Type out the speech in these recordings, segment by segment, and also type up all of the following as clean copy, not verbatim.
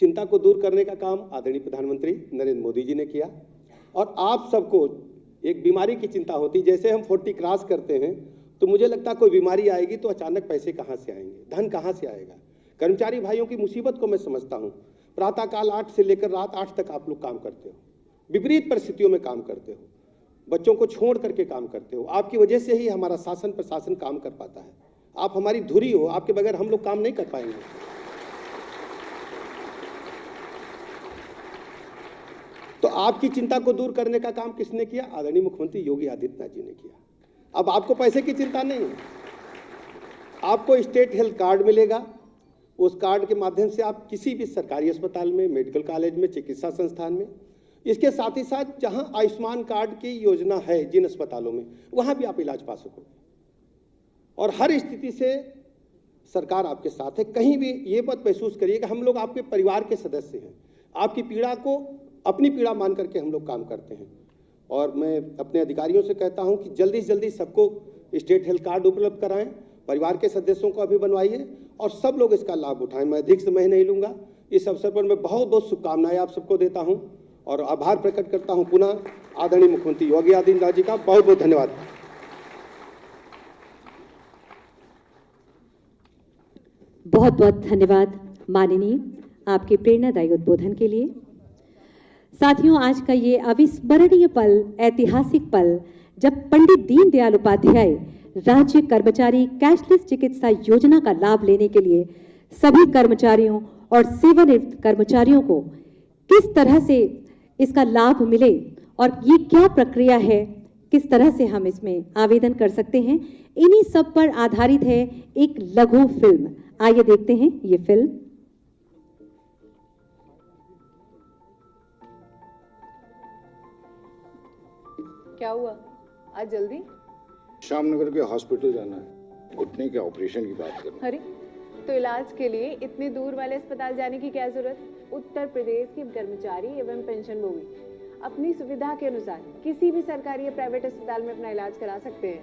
चिंता को दूर करने का काम आदरणीय प्रधानमंत्री नरेंद्र मोदी जी ने किया। और आप सबको एक बीमारी की चिंता होती, जैसे हम 40 क्रॉस करते हैं तो मुझे लगता है कोई बीमारी आएगी तो अचानक पैसे कहाँ से आएंगे, धन कहाँ से आएगा। कर्मचारी भाइयों की मुसीबत को मैं समझता हूँ। प्रातःकाल 8 से लेकर रात 8 तक आप लोग काम करते हो, विपरीत परिस्थितियों में काम करते हो, बच्चों को छोड़ करके काम करते हो। आपकी वजह से ही हमारा शासन प्रशासन काम कर पाता है। आप हमारी धुरी हो, आपके बगैर हम लोग काम नहीं कर पाएंगे। तो आपकी चिंता को दूर करने का काम किसने किया? आदरणीय मुख्यमंत्री योगी आदित्यनाथ जी ने किया। अब आपको पैसे की चिंता नहीं है, आपको स्टेट हेल्थ कार्ड मिलेगा। उस कार्ड के माध्यम से आप किसी भी सरकारी अस्पताल में, मेडिकल कॉलेज में, चिकित्सा संस्थान में, इसके साथ ही साथ जहां आयुष्मान कार्ड की योजना है जिन अस्पतालों में, वहां भी आप इलाज पा सकोगे। और हर स्थिति से सरकार आपके साथ है। कहीं भी ये मत महसूस करिए कि हम लोग आपके परिवार के सदस्य हैं। आपकी पीड़ा को अपनी पीड़ा मान करके हम लोग काम करते हैं। और मैं अपने अधिकारियों से कहता हूं कि जल्दी से जल्दी सबको स्टेट हेल्थ कार्ड उपलब्ध कराएं, परिवार के सदस्यों को अभी बनवाइए और सब लोग इसका लाभ उठाएं। मैं अधिक समय नहीं लूंगा। इस अवसर पर मैं बहुत बहुत शुभकामनाएं आप सबको देता हूं और आभार प्रकट करता हूं पुनः आदरणीय मुख्यमंत्री योगी आदित्यनाथ जी का बहुत बहुत धन्यवाद। बहुत बहुत धन्यवाद माननीय, आपके प्रेरणादायी उद्बोधन के लिए। साथियों, आज का ये अविस्मरणीय पल, ऐतिहासिक पल, जब पंडित दीनदयाल उपाध्याय राज्य कर्मचारी कैशलेस चिकित्सा योजना का लाभ लेने के लिए सभी कर्मचारियों और सेवानिवृत्त कर्मचारियों को किस तरह से इसका लाभ मिले और ये क्या प्रक्रिया है, किस तरह से हम इसमें आवेदन कर सकते हैं, इन्हीं सब पर आधारित है एक लघु फिल्म। आइए देखते हैं ये फिल्म। क्या हुआ आज जल्दी? श्यामनगर के हॉस्पिटल जाना है, घुटने के ऑपरेशन की बात करना। अरे, तो इलाज के लिए इतने दूर वाले अस्पताल जाने की क्या जरूरत? उत्तर प्रदेश के कर्मचारी एवं पेंशनभोगी अपनी सुविधा के अनुसार किसी भी सरकारी या प्राइवेट अस्पताल में अपना इलाज करा सकते हैं।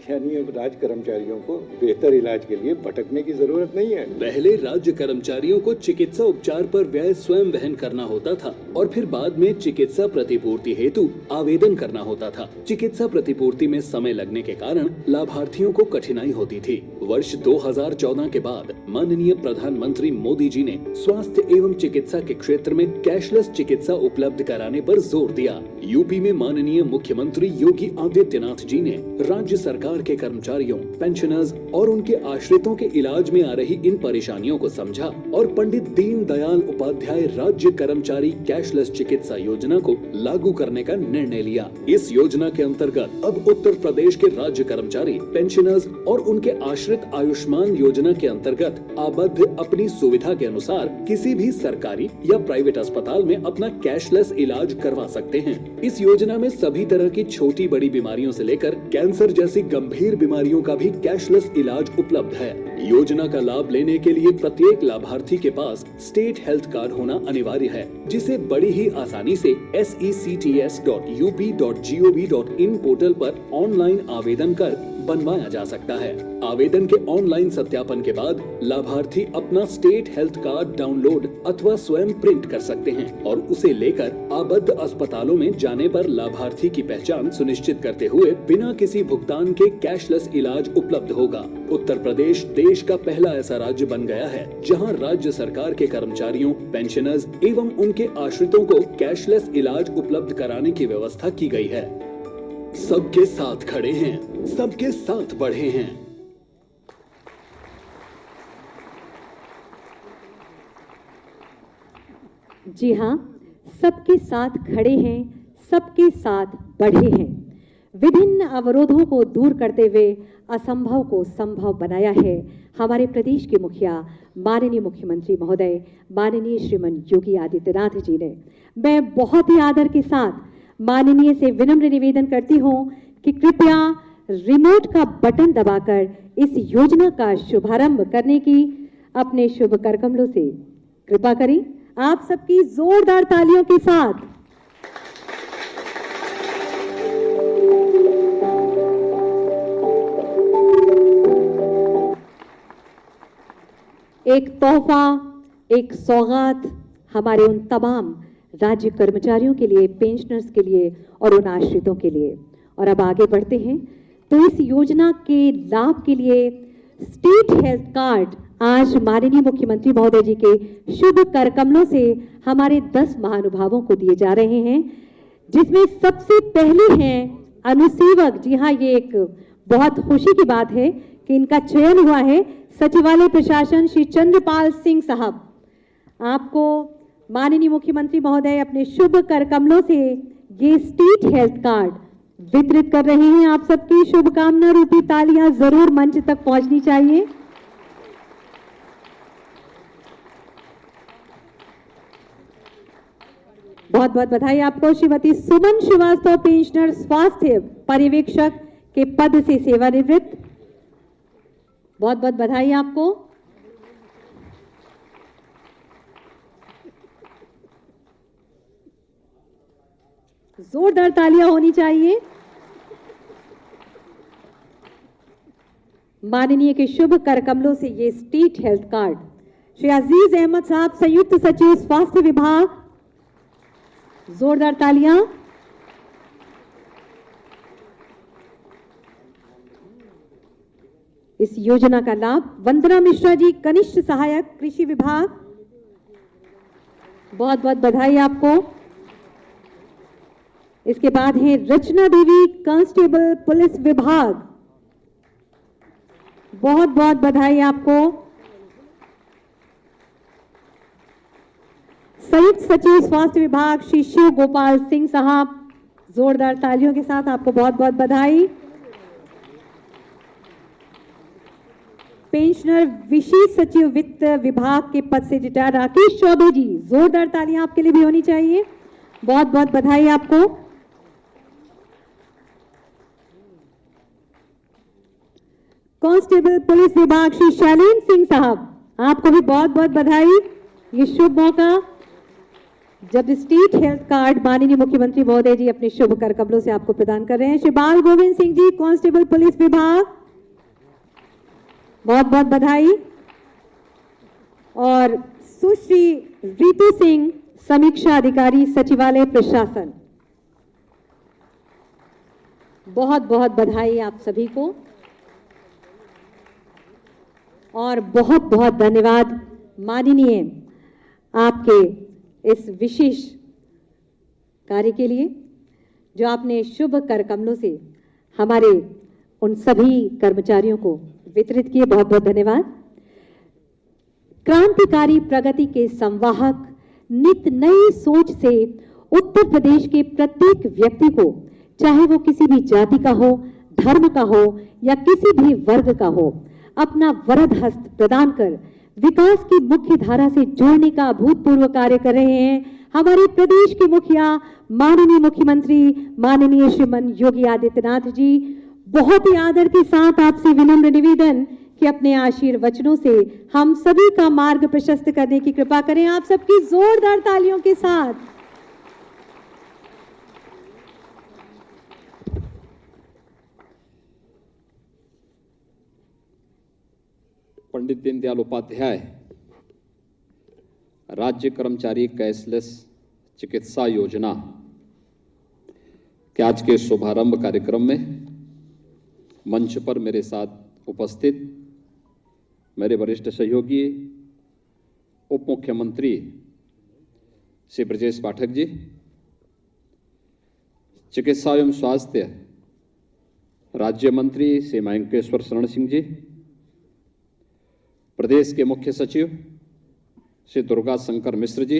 यानी अब राज्य कर्मचारियों को बेहतर इलाज के लिए भटकने की जरूरत नहीं है। पहले राज्य कर्मचारियों को चिकित्सा उपचार पर व्यय स्वयं वहन करना होता था और फिर बाद में चिकित्सा प्रतिपूर्ति हेतु आवेदन करना होता था। चिकित्सा प्रतिपूर्ति में समय लगने के कारण लाभार्थियों को कठिनाई होती थी। वर्ष 2014 के बाद माननीय प्रधानमंत्री मोदी जी ने स्वास्थ्य एवं चिकित्सा के क्षेत्र में कैशलेस चिकित्सा उपलब्ध कराने पर जोर दिया। यूपी में माननीय मुख्यमंत्री योगी आदित्यनाथ जी ने राज्य सरकार के कर्मचारियों, पेंशनर्स और उनके आश्रितों के इलाज में आ रही इन परेशानियों को समझा और पंडित दीनदयाल उपाध्याय राज्य कर्मचारी कैशलेस चिकित्सा योजना को लागू करने का निर्णय लिया। इस योजना के अंतर्गत अब उत्तर प्रदेश के राज्य कर्मचारी, पेंशनर्स और उनके आश्रित आयुष्मान योजना के अंतर्गत आबद्ध अपनी सुविधा के अनुसार किसी भी सरकारी या प्राइवेट अस्पताल में अपना कैशलेस इलाज करवा सकते हैं। इस योजना में सभी तरह की छोटी बड़ी बीमारियों से लेकर कैंसर जैसी गंभीर बीमारियों का भी कैशलेस इलाज उपलब्ध है। योजना का लाभ लेने के लिए प्रत्येक लाभार्थी के पास स्टेट हेल्थ कार्ड होना अनिवार्य है, जिसे बड़ी ही आसानी से sects.up.gov.in पोर्टल पर ऑनलाइन आवेदन कर बनवाया जा सकता है। आवेदन के ऑनलाइन सत्यापन के बाद लाभार्थी अपना स्टेट हेल्थ कार्ड डाउनलोड अथवा स्वयं प्रिंट कर सकते हैं और उसे लेकर आबद्ध अस्पतालों में जाने पर लाभार्थी की पहचान सुनिश्चित करते हुए बिना किसी भुगतान के कैशलेस इलाज उपलब्ध होगा। उत्तर प्रदेश देश का पहला ऐसा राज्य बन गया है जहां राज्य सरकार के कर्मचारियों, पेंशनर्स एवं उनके आश्रितों को कैशलेस इलाज उपलब्ध कराने की व्यवस्था की गई है। सबके साथ खड़े हैं, सबके साथ बढ़े हैं। जी हाँ, सबके साथ खड़े हैं, सबके साथ बढ़े हैं। विभिन्न अवरोधों को दूर करते हुए असंभव को संभव बनाया है हमारे प्रदेश के मुखिया माननीय मुख्यमंत्री महोदय माननीय श्रीमान योगी आदित्यनाथ जी ने। मैं बहुत ही आदर के साथ माननीय से विनम्र निवेदन करती हूं कि कृपया रिमोट का बटन दबाकर इस योजना का शुभारंभ करने की अपने शुभ करकमलों से कृपा करें। आप सबकी जोरदार तालियों के साथ एक तोहफा एक सौगात हमारे उन तमाम राज्य कर्मचारियों के लिए, पेंशनर्स के लिए और उन आश्रितों के लिए। और अब आगे बढ़ते हैं तो इस योजना के लाभ के लिए स्टेट हेल्थ कार्ड आज माननीय मुख्यमंत्री महोदय जी के शुभ कर कमलों से हमारे 10 महानुभावों को दिए जा रहे हैं, जिसमें सबसे पहले हैं अनुसेवक। जी हाँ, ये एक बहुत खुशी की बात है कि इनका चयन हुआ है सचिवालय प्रशासन श्री चंद्रपाल सिंह साहब। आपको माननीय मुख्यमंत्री महोदय अपने शुभ कर कमलों से ये स्टेट हेल्थ कार्ड वितरित कर रहे हैं। आप सबकी शुभकामना रूपी तालियां जरूर मंच तक पहुंचनी चाहिए। बहुत बहुत बधाई आपको। श्रीमती सुमन श्रीवास्तव, पेंशनर स्वास्थ्य पर्यवेक्षक के पद से सेवानिवृत्त, बहुत बहुत बधाई आपको। जोरदार तालियां होनी चाहिए। माननीय के शुभ कर कमलों से ये स्टेट हेल्थ कार्ड श्री अजीज अहमद साहब, संयुक्त सचिव स्वास्थ्य विभाग, जोरदार तालियां। इस योजना का लाभ वंदना मिश्रा जी, कनिष्ठ सहायक कृषि विभाग, बहुत बहुत बधाई आपको। इसके बाद है रचना देवी, कांस्टेबल पुलिस विभाग, बहुत बहुत बधाई आपको। संयुक्त सचिव स्वास्थ्य विभाग श्री शिव गोपाल सिंह साहब, जोरदार तालियों के साथ आपको बहुत बहुत बधाई। पेंशनर विशेष सचिव वित्त विभाग के पद से रिटायर राकेश चौबे जी, जोरदार तालियां आपके लिए भी होनी चाहिए, बहुत बहुत बधाई आपको। कांस्टेबल पुलिस विभाग श्री शैलेंद्र सिंह साहब, आपको भी बहुत बहुत बधाई। ये शुभ मौका जब स्टेट हेल्थ कार्ड माननीय मुख्यमंत्री महोदय जी अपने शुभ कर कमलों से आपको प्रदान कर रहे हैं। श्री बाल गोविंद सिंह जी, कांस्टेबल पुलिस विभाग, बहुत बहुत बधाई। और सुश्री रीतू सिंह, समीक्षा अधिकारी सचिवालय प्रशासन, बहुत बहुत बधाई आप सभी को और बहुत बहुत धन्यवाद माननीय आपके इस विशेष कार्य के लिए जो आपने शुभ कर कमलों से हमारे उन सभी कर्मचारियों को वितरित किए, बहुत बहुत धन्यवाद। क्रांतिकारी प्रगति के संवाहक, नित नई सोच से उत्तर प्रदेश के प्रत्येक व्यक्ति को, चाहे वो किसी भी जाति का हो, धर्म का हो या किसी भी वर्ग का हो, अपना वरद हस्त प्रदान कर विकास की मुख्य धारा से जोड़ने का अभूतपूर्व कार्य कर रहे हैं हमारे प्रदेश के मुखिया माननीय मुख्यमंत्री माननीय श्रीमान योगी आदित्यनाथ जी। बहुत ही आदर के साथ आपसे विनम्र निवेदन कि अपने आशीर्वचनों से हम सभी का मार्ग प्रशस्त करने की कृपा करें। आप सबकी जोरदार तालियों के साथ। पंडित दीनदयाल उपाध्याय राज्य कर्मचारी कैशलेस चिकित्सा योजना के आज के शुभारंभ कार्यक्रम में मंच पर मेरे साथ उपस्थित मेरे वरिष्ठ सहयोगी उप मुख्यमंत्री श्री ब्रजेश पाठक जी, चिकित्सा एवं स्वास्थ्य राज्य मंत्री श्री मयंकेश्वर शरण सिंह जी, प्रदेश के मुख्य सचिव श्री दुर्गा शंकर मिश्र जी,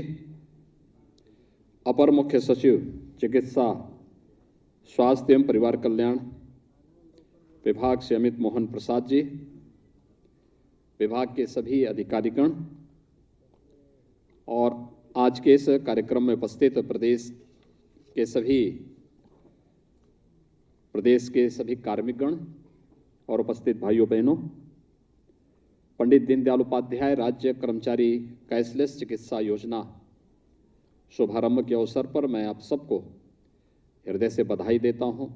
अपर मुख्य सचिव चिकित्सा स्वास्थ्य एवं परिवार कल्याण विभाग से अमित मोहन प्रसाद जी, विभाग के सभी अधिकारीगण और आज के इस कार्यक्रम में उपस्थित प्रदेश के सभी कार्मिकगण और उपस्थित भाइयों बहनों, पंडित दीनदयाल उपाध्याय राज्य कर्मचारी कैशलेस चिकित्सा योजना शुभारंभ के अवसर पर मैं आप सबको हृदय से बधाई देता हूं।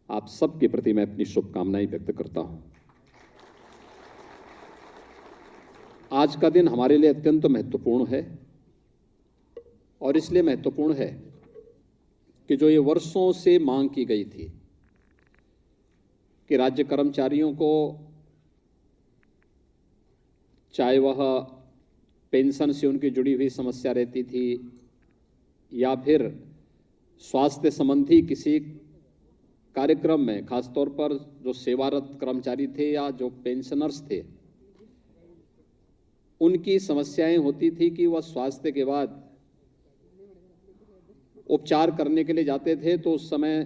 आप सबके प्रति मैं अपनी शुभकामनाएं व्यक्त करता हूं। आज का दिन हमारे लिए अत्यंत महत्वपूर्ण है और इसलिए महत्वपूर्ण है कि जो ये वर्षों से मांग की गई थी कि राज्य कर्मचारियों को चाहे वह पेंशन से उनकी जुड़ी हुई समस्या रहती थी या फिर स्वास्थ्य संबंधी किसी कार्यक्रम में, खासतौर पर जो सेवारत कर्मचारी थे या जो पेंशनर्स थे, उनकी समस्याएं होती थी कि वह स्वास्थ्य के बाद उपचार करने के लिए जाते थे तो उस समय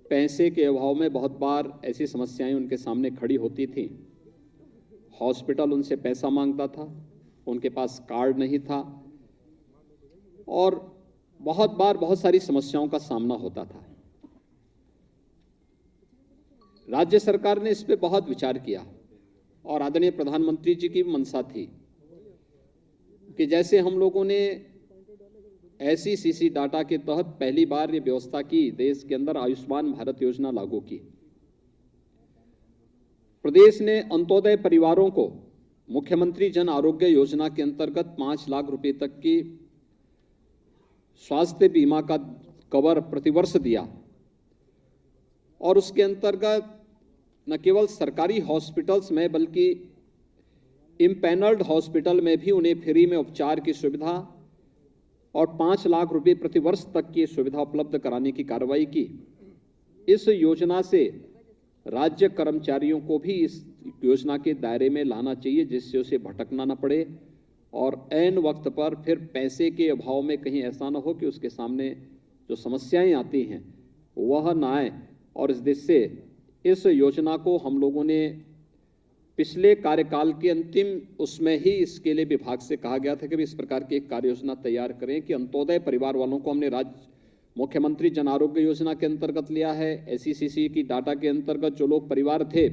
पैसे के अभाव में बहुत बार ऐसी समस्याएं उनके सामने खड़ी होती थी। हॉस्पिटल उनसे पैसा मांगता था, उनके पास कार्ड नहीं था और बहुत बार बहुत सारी समस्याओं का सामना होता था। राज्य सरकार ने इस पे बहुत विचार किया और आदरणीय प्रधानमंत्री जी की मंशा थी कि जैसे हम लोगों ने SECC डाटा के तहत पहली बार ये व्यवस्था की, देश के अंदर आयुष्मान भारत योजना लागू की। प्रदेश ने अंत्योदय परिवारों को मुख्यमंत्री जन आरोग्य योजना के अंतर्गत 5 लाख रुपए तक की स्वास्थ्य बीमा का कवर प्रतिवर्ष दिया और उसके अंतर्गत न केवल सरकारी हॉस्पिटल्स में बल्कि इम्पैनल्ड हॉस्पिटल में भी उन्हें फ्री में उपचार की सुविधा और 5 लाख रुपए प्रतिवर्ष तक की सुविधा उपलब्ध कराने की कार्रवाई की। इस योजना से राज्य कर्मचारियों को भी इस योजना के दायरे में लाना चाहिए जिससे उसे भटकना न पड़े और ऐन वक्त पर फिर पैसे के अभाव में कहीं ऐसा न हो कि उसके सामने जो समस्याएं आती हैं वह न आए। और इस देश से इस योजना को हम लोगों ने पिछले कार्यकाल के अंतिम उसमें ही इसके लिए विभाग से कहा गया था कि इस प्रकार की एक कार्य योजना तैयार करें कि अंत्योदय परिवार वालों को हमने राज्य मुख्यमंत्री जन आरोग्य योजना के अंतर्गत लिया है। SECC की डाटा के अंतर्गत जो लोग परिवार थे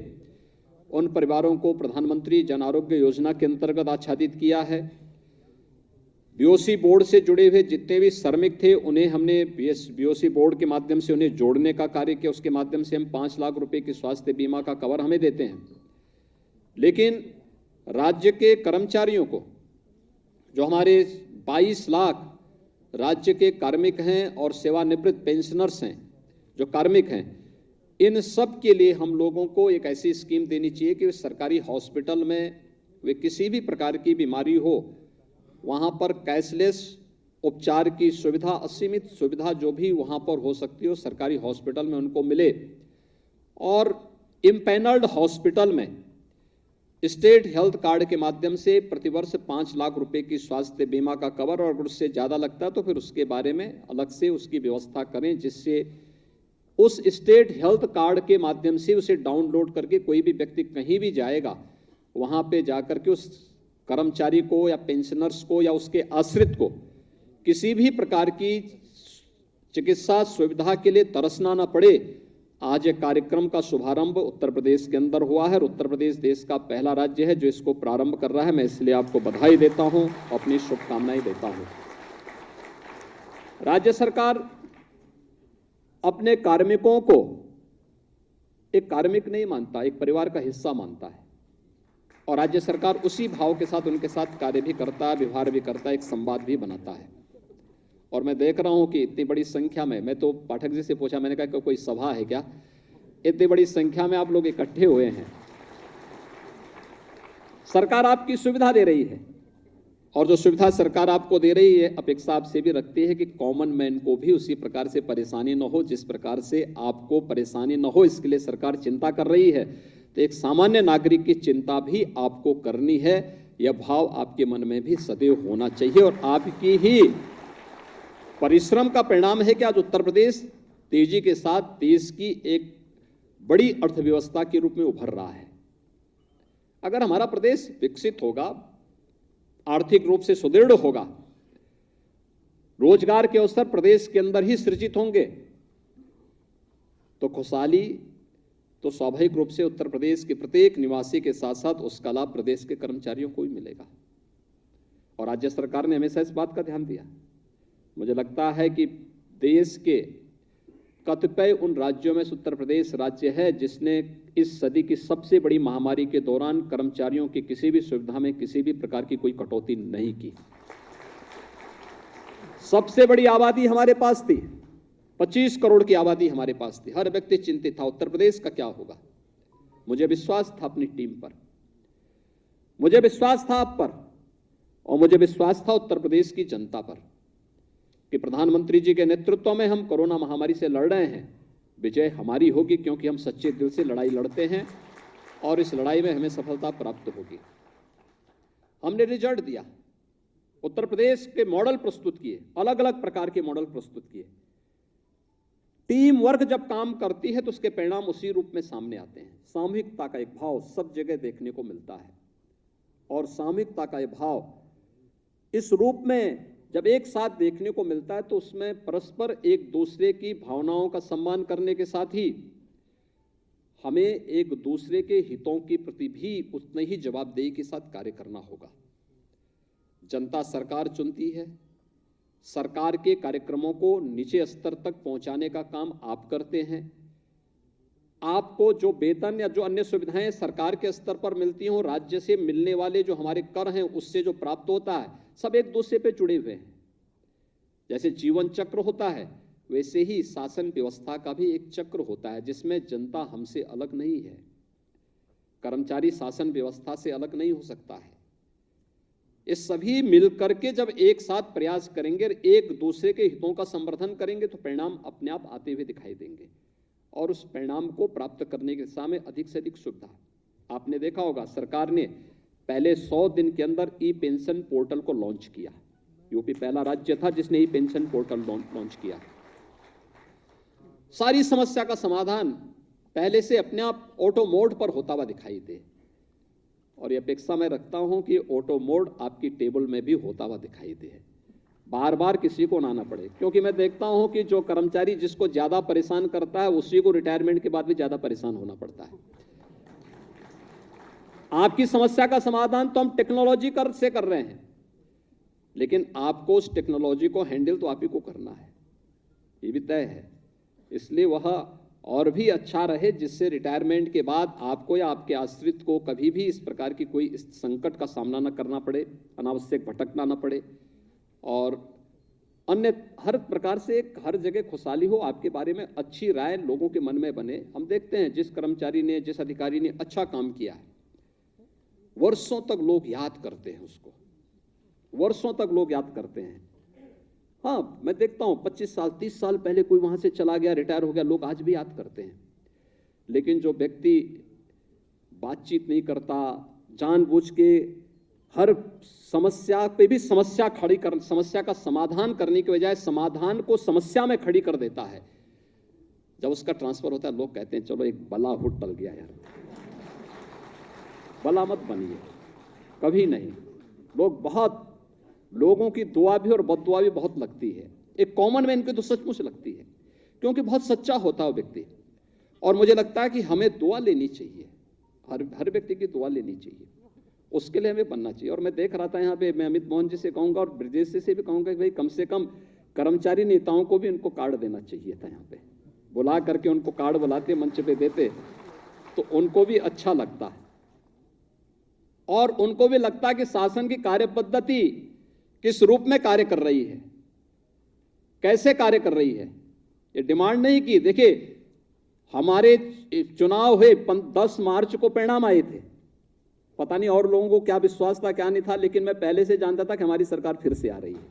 उन परिवारों को प्रधानमंत्री जन आरोग्य योजना के अंतर्गत आच्छादित किया है। BOC बोर्ड से जुड़े हुए जितने भी श्रमिक थे उन्हें हमने BOC बोर्ड के माध्यम से उन्हें जोड़ने का कार्य किया। उसके माध्यम से हम 5 लाख रुपए की स्वास्थ्य बीमा का कवर हमें देते हैं। लेकिन राज्य के कर्मचारियों को, जो हमारे 22 लाख राज्य के कार्मिक हैं और सेवानिवृत्त पेंशनर्स हैं जो कार्मिक हैं, इन सब के लिए हम लोगों को एक ऐसी स्कीम देनी चाहिए कि सरकारी हॉस्पिटल में वे किसी भी प्रकार की बीमारी हो वहां पर कैशलेस उपचार की सुविधा, असीमित सुविधा जो भी वहां पर हो सकती हो सरकारी हॉस्पिटल में उनको मिले। और इम्पैनल्ड हॉस्पिटल में स्टेट हेल्थ कार्ड के माध्यम से प्रतिवर्ष 5 लाख रुपए की स्वास्थ्य बीमा का कवर और अगर उससे ज्यादा लगता है तो फिर उसके बारे में अलग से उसकी व्यवस्था करें जिससे उस स्टेट हेल्थ कार्ड के माध्यम से उसे डाउनलोड करके कोई भी व्यक्ति कहीं भी जाएगा वहां पे जाकर के उस कर्मचारी को या पेंशनर्स को या उसके आश्रित को किसी भी प्रकार की चिकित्सा सुविधा के लिए तरसना न पड़े। आज एक कार्यक्रम का शुभारंभ उत्तर प्रदेश के अंदर हुआ है और उत्तर प्रदेश देश का पहला राज्य है जो इसको प्रारंभ कर रहा है। मैं इसलिए आपको बधाई देता हूं, अपनी शुभकामनाएं देता हूं। राज्य सरकार अपने कार्मिकों को एक कार्मिक नहीं मानता, एक परिवार का हिस्सा मानता है और राज्य सरकार उसी भाव के साथ उनके साथ कार्य भी करता है, व्यवहार भी करता है, एक संवाद भी बनाता है। और मैं देख रहा हूं कि इतनी बड़ी संख्या में, मैं तो पाठक जी से पूछा, मैंने कहा कि कोई सभा है क्या, इतनी बड़ी संख्या में आप लोग इकट्ठे हुए हैं। सरकार आपकी सुविधा दे रही है और जो सुविधा सरकार आपको दे रही है अपेक्षा आपसे भी रखती है कि कॉमन मैन को भी उसी प्रकार से परेशानी न हो जिस प्रकार से आपको परेशानी न हो, इसके लिए सरकार चिंता कर रही है। तो एक सामान्य नागरिक की चिंता भी आपको करनी है, यह भाव आपके मन में भी सदैव होना चाहिए और आपकी ही परिश्रम का परिणाम है कि आज उत्तर प्रदेश तेजी के साथ देश की एक बड़ी अर्थव्यवस्था के रूप में उभर रहा है। अगर हमारा प्रदेश विकसित होगा, आर्थिक रूप से सुदृढ़ होगा, रोजगार के अवसर प्रदेश के अंदर ही सृजित होंगे तो खुशहाली तो स्वाभाविक रूप से उत्तर प्रदेश के प्रत्येक निवासी के साथ साथ उसका लाभ प्रदेश के कर्मचारियों को भी मिलेगा। और राज्य सरकार ने हमेशा इस बात का ध्यान दिया। मुझे लगता है कि देश के कतिपय उन राज्यों में उत्तर प्रदेश राज्य है जिसने इस सदी की सबसे बड़ी महामारी के दौरान कर्मचारियों की किसी भी सुविधा में किसी भी प्रकार की कोई कटौती नहीं की। सबसे बड़ी आबादी हमारे पास थी, 25 करोड़ की आबादी हमारे पास थी। हर व्यक्ति चिंतित था उत्तर प्रदेश का क्या होगा। मुझे विश्वास था अपनी टीम पर, मुझे विश्वास था आप पर, और मुझे विश्वास था उत्तर प्रदेश की जनता पर कि प्रधानमंत्री जी के नेतृत्व में हम कोरोना महामारी से लड़ रहे हैं। विजय हमारी होगी क्योंकि हम सच्चे दिल से लड़ाई लड़ते हैं और इस लड़ाई में हमें सफलता प्राप्त होगी। हमने रिजल्ट दिया, उत्तर प्रदेश के मॉडल प्रस्तुत किए, अलग अलग प्रकार के मॉडल प्रस्तुत किए। टीम वर्क जब काम करती है तो उसके परिणाम उसी रूप में सामने आते हैं। सामूहिकता का एक भाव सब जगह देखने को मिलता है और सामूहिकता का एक भाव इस रूप में जब एक साथ देखने को मिलता है तो उसमें परस्पर एक दूसरे की भावनाओं का सम्मान करने के साथ ही हमें एक दूसरे के हितों के प्रति भी उतने ही जवाबदेही के साथ कार्य करना होगा। जनता सरकार चुनती है, सरकार के कार्यक्रमों को नीचे स्तर तक पहुंचाने का काम आप करते हैं। आपको जो वेतन या जो अन्य सुविधाएं सरकार के स्तर पर मिलती हों, राज्य से मिलने वाले जो हमारे कर हैं उससे जो प्राप्त होता है, सब एक दूसरे पे जुड़े हुए हैं। जैसे जीवन चक्र होता है वैसे ही शासन व्यवस्था का भी एक चक्र होता है जिसमें जनता हमसे अलग नहीं है। कर्मचारी शासन व्यवस्था से अलग नहीं हो सकता है। ये सभी मिलकर के जब एक साथ प्रयास करेंगे, एक दूसरे के हितों का संवर्धन करेंगे तो परिणाम अपने आप आते हुए दिखाई देंगे और उस परिणाम को प्राप्त करने की दिशा में अधिक से अधिक सुविधा। आपने देखा होगा सरकार ने पहले 100 दिन के अंदर ई पेंशन पोर्टल को लॉन्च किया। यूपी पहला राज्य था जिसने ई पेंशन पोर्टल लॉन्च किया। सारी समस्या का समाधान पहले से अपने आप ऑटो मोड पर होता हुआ दिखाई दे और ये अपेक्षा मैं रखता हूं कि ऑटो मोड आपकी टेबल में भी होता हुआ दिखाई दे, बार बार किसी को ना आना पड़े। क्योंकि मैं देखता हूं कि जो कर्मचारी जिसको ज्यादा परेशान करता है उसी को रिटायरमेंट के बाद भी ज्यादा परेशान होना पड़ता है। आपकी समस्या का समाधान तो हम टेक्नोलॉजी से कर रहे हैं, लेकिन आपको उस टेक्नोलॉजी को हैंडल तो आप ही को करना है, ये भी तय है। इसलिए वह और भी अच्छा रहे जिससे रिटायरमेंट के बाद आपको या आपके आश्रित को कभी भी इस प्रकार की कोई संकट का सामना न करना पड़े, अनावश्यक भटकना न पड़े और अन्य हर प्रकार से हर जगह खुशहाली हो, आपके बारे में अच्छी राय लोगों के मन में बने। हम देखते हैं जिस कर्मचारी ने, जिस अधिकारी ने अच्छा काम किया है, वर्षों तक लोग याद करते हैं उसको, वर्षों तक लोग याद करते हैं। हाँ, मैं देखता हूं 25 साल 30 साल पहले कोई वहां से चला गया, रिटायर हो गया, लोग आज भी याद करते हैं। लेकिन जो व्यक्ति बातचीत नहीं करता, जानबूझ के हर समस्या पे भी समस्या का समाधान करने के बजाय समाधान को समस्या में खड़ी कर देता है, जब उसका ट्रांसफर होता है लोग कहते हैं चलो एक बला हुट टल गया यार। बला मत बनिए, कभी नहीं। लोगों की दुआ भी और बददुआ भी बहुत लगती है। एक कॉमन मैन की तो सचमुच लगती है क्योंकि बहुत सच्चा होता है व्यक्ति, और मुझे लगता है कि हमें दुआ लेनी चाहिए, हर व्यक्ति की दुआ लेनी चाहिए, उसके लिए हमें बनना चाहिए। और मैं देख रहा था यहाँ पे, मैं अमित मोहन जी से कहूंगा और ब्रजेश से भी कहूंगा कि भाई कम से कम कर्मचारी नेताओं को भी उनको कार्ड देना चाहिए था। यहाँ पे बुला करके उनको कार्ड बुलाते, मंच पे देते तो उनको भी अच्छा लगता है और उनको भी लगता है कि शासन की कार्य पद्धति किस रूप में कार्य कर रही है, कैसे कार्य कर रही है। ये डिमांड नहीं की। देखिए, हमारे चुनाव हुए 10 मार्च को परिणाम आए थे, पता नहीं और लोगों को क्या विश्वास था क्या नहीं था, लेकिन मैं पहले से जानता था कि हमारी सरकार फिर से आ रही है।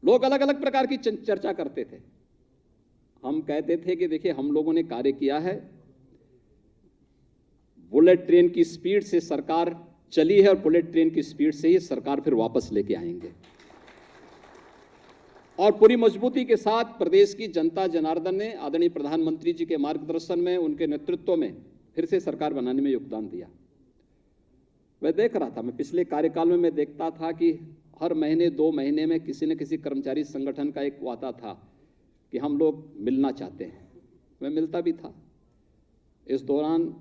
लोग अलग अलग प्रकार की चर्चा करते थे। हम कहते थे कि देखिए हम लोगों ने कार्य किया है, बुलेट ट्रेन की स्पीड से सरकार चली है और बुलेट ट्रेन की स्पीड से ही सरकार फिर वापस लेके आएंगे। और पूरी मजबूती के साथ प्रदेश की जनता जनार्दन ने आदरणीय प्रधानमंत्री जी के मार्गदर्शन में, उनके नेतृत्व में फिर से सरकार बनाने में योगदान दिया। मैं देख रहा था, मैं पिछले कार्यकाल में मैं देखता था कि हर महीने 2 महीने में किसी न किसी कर्मचारी संगठन का एक वादा था कि हम लोग मिलना चाहते हैं। मैं मिलता भी था। इस दौरान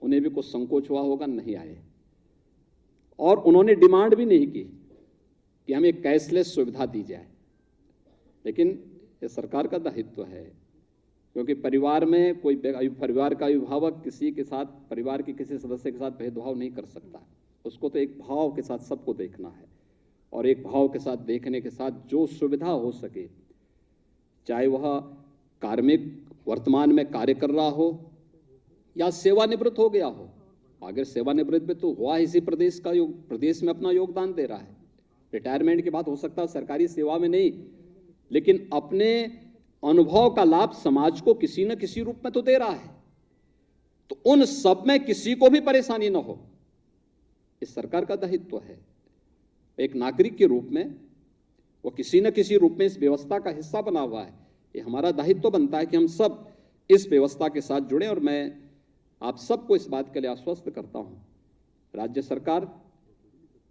उन्हें भी कुछ संकोच हुआ होगा, नहीं आए और उन्होंने डिमांड भी नहीं की। कि हमें कैशलेस सुविधा दी जाए, लेकिन ये सरकार का दायित्व है, क्योंकि परिवार में कोई परिवार का अभिभावक किसी के साथ, परिवार के किसी सदस्य के साथ भेदभाव नहीं कर सकता। उसको तो एक भाव के साथ सबको देखना है, और एक भाव के साथ देखने के साथ जो सुविधा हो सके, चाहे वह कार्मिक वर्तमान में कार्य कर रहा हो या सेवानिवृत्त हो गया हो। अगर सेवानिवृत्त में तो हुआ इसी प्रदेश में अपना योगदान दे रहा है। रिटायरमेंट के बाद हो सकता है सरकारी सेवा में नहीं, लेकिन अपने अनुभव का लाभ समाज को किसी न किसी रूप में तो दे रहा है। तो उन सब में किसी को भी परेशानी न हो, इस सरकार का दायित्व है। एक नागरिक के रूप में वो किसी न किसी रूप में इस व्यवस्था का हिस्सा बना हुआ है। ये हमारा दायित्व बनता है कि हम सब इस व्यवस्था के साथ जुड़े, और मैं आप सबको इस बात के लिए आश्वस्त करता हूं, राज्य सरकार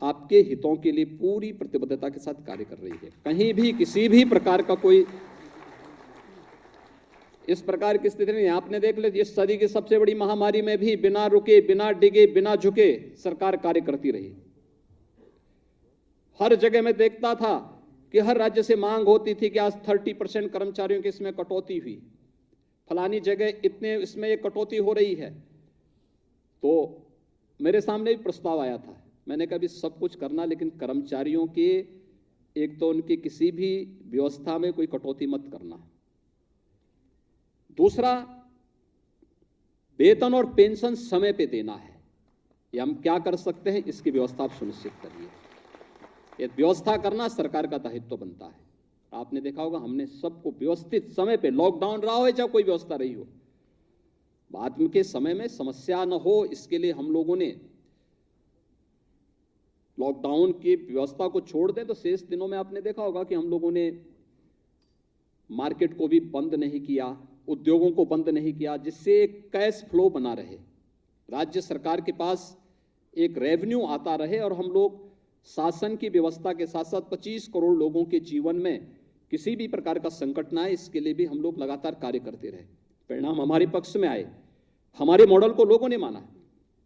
आपके हितों के लिए पूरी प्रतिबद्धता के साथ कार्य कर रही है। कहीं भी किसी भी प्रकार का कोई इस प्रकार की स्थिति नहीं। आपने देख लिया, इस सदी की सबसे बड़ी महामारी में भी बिना रुके, बिना डिगे, बिना झुके सरकार कार्य करती रही। हर जगह में देखता था कि हर राज्य से मांग होती थी कि आज 30% कर्मचारियों की इसमें कटौती हुई, फलानी जगह इतने इसमें ये कटौती हो रही है। तो मेरे सामने भी प्रस्ताव आया था, मैंने कहा भी सब कुछ करना, लेकिन कर्मचारियों के एक तो उनकी किसी भी व्यवस्था में कोई कटौती मत करना। दूसरा, वेतन और पेंशन समय पे देना है। ये हम क्या कर सकते हैं, इसकी व्यवस्था आप सुनिश्चित करिए। ये व्यवस्था करना सरकार का दायित्व बनता है। आपने देखा होगा, हमने सबको व्यवस्थित समय पे, लॉकडाउन रहा हो चाहे कोई व्यवस्था रही हो, बाद में के समय में समस्या न हो, इसके लिए हम लोगों ने लॉकडाउन की व्यवस्था को छोड़ दें तो शेष दिनों में आपने देखा होगा कि हम लोगों ने मार्केट को भी बंद नहीं किया, उद्योगों को बंद नहीं किया, जिससे एक कैश फ्लो बना रहे, राज्य सरकार के पास एक रेवेन्यू आता रहे, और हम लोग शासन की व्यवस्था के साथ साथ 25 करोड़ लोगों के जीवन में किसी भी प्रकार का संकट ना आए, इसके लिए भी हम लोग लगातार कार्य करते रहे। परिणाम हमारे पक्ष में आए। हमारे मॉडल को लोगों ने माना,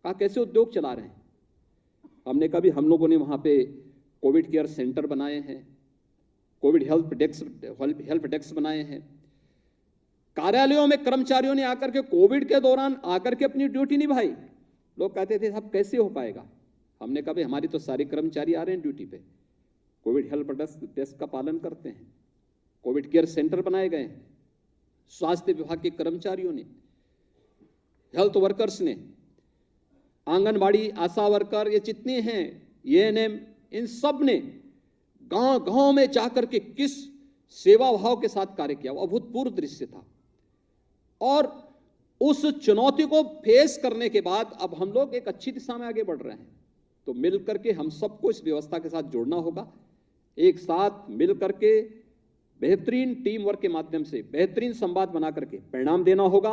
कहा कैसे उद्योग चला रहे हैं। हमने कहा भी हम लोगों ने वहां पे कोविड केयर सेंटर बनाए हैं, कोविड हेल्प डेस्क बनाए हैं। कार्यालयों में कर्मचारियों ने आकर के कोविड के दौरान आकर के अपनी ड्यूटी निभाई। लोग कहते थे साहब कैसे हो पाएगा। हमने कहा भाई हमारी तो सारे कर्मचारी आ रहे हैं ड्यूटी पे, कोविड हेल्प डेस्क का पालन करते हैं, कोविड केयर सेंटर बनाए गए हैं, स्वास्थ्य विभाग के कर्मचारियों ने, हेल्थ वर्कर्स ने, आंगनबाड़ी आशा वर्कर, ये जितने हैं एएनएम, इन सब ने गांव गांव में जाकर के किस सेवा भाव के साथ कार्य किया, वो अभूतपूर्व दृश्य था। और उस चुनौती को फेस करने के बाद अब हम लोग एक अच्छी दिशा में आगे बढ़ रहे हैं। तो मिलकर के हम सबको इस व्यवस्था के साथ जोड़ना होगा, एक साथ मिल करके बेहतरीन टीम वर्क के माध्यम से बेहतरीन संवाद बना करके परिणाम देना होगा।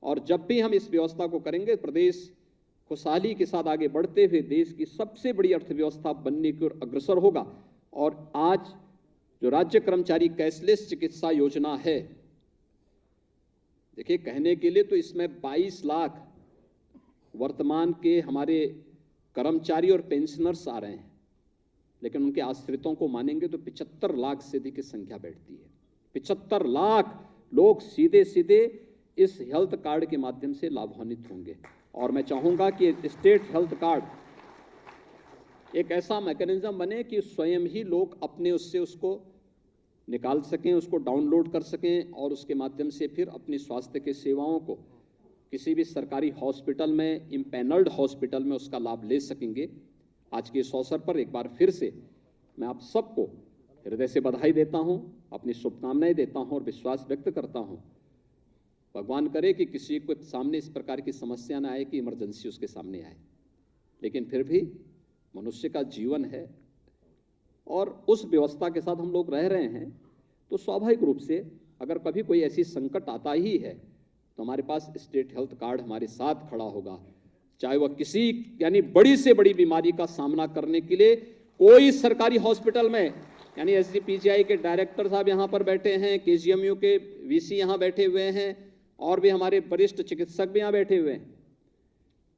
और जब भी हम इस व्यवस्था को करेंगे, प्रदेश खुशहाली के साथ आगे बढ़ते हुए देश की सबसे बड़ी अर्थव्यवस्था बनने की ओर अग्रसर होगा। और आज जो राज्य कर्मचारी कैशलेस चिकित्सा योजना है, देखिए कहने के लिए तो इसमें 22 लाख वर्तमान के हमारे कर्मचारी और पेंशनर्स आ रहे हैं, लेकिन उनके आश्रितों को मानेंगे तो 75 लाख से अधिक की संख्या बैठती है। 75 लाख लोग सीधे सीधे इस हेल्थ कार्ड के माध्यम से लाभान्वित होंगे। और मैं चाहूंगा कि स्टेट हेल्थ कार्ड एक ऐसा मैकेनिज्म बने कि स्वयं ही लोग अपने उससे उसको निकाल सकें, उसको डाउनलोड कर सकें, और उसके माध्यम से फिर अपनी स्वास्थ्य के सेवाओं को किसी भी सरकारी हॉस्पिटल में, इम्पैनल्ड हॉस्पिटल में उसका लाभ ले सकेंगे। आज के इस अवसर पर एक बार फिर से मैं आप सबको हृदय से बधाई देता हूं, अपनी शुभकामनाएं देता हूं और विश्वास व्यक्त करता हूं। भगवान करे कि किसी को सामने इस प्रकार की समस्या ना आए कि इमरजेंसी उसके सामने आए, लेकिन फिर भी मनुष्य का जीवन है और उस व्यवस्था के साथ हम लोग रह रहे हैं, तो स्वाभाविक रूप से अगर कभी कोई ऐसी संकट आता ही है तो हमारे पास स्टेट हेल्थ कार्ड हमारे साथ खड़ा होगा। चाहे वह किसी यानी बड़ी से बड़ी बीमारी का सामना करने के लिए कोई सरकारी हॉस्पिटल में, यानी एसजीपीजीआई के डायरेक्टर साहब यहाँ पर बैठे हैं, केजीएमयू के वीसी यहाँ बैठे हुए हैं, और भी हमारे वरिष्ठ चिकित्सक भी यहाँ बैठे हुए हैं।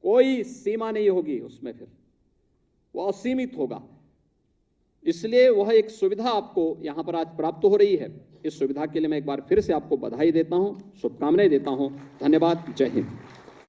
कोई सीमा नहीं होगी उसमें, फिर वो असीमित होगा। इसलिए वह एक सुविधा आपको यहां पर आज प्राप्त हो रही है। इस सुविधा के लिए मैं एक बार फिर से आपको बधाई देता हूं, शुभकामनाएं देता हूं। धन्यवाद। जय हिंद।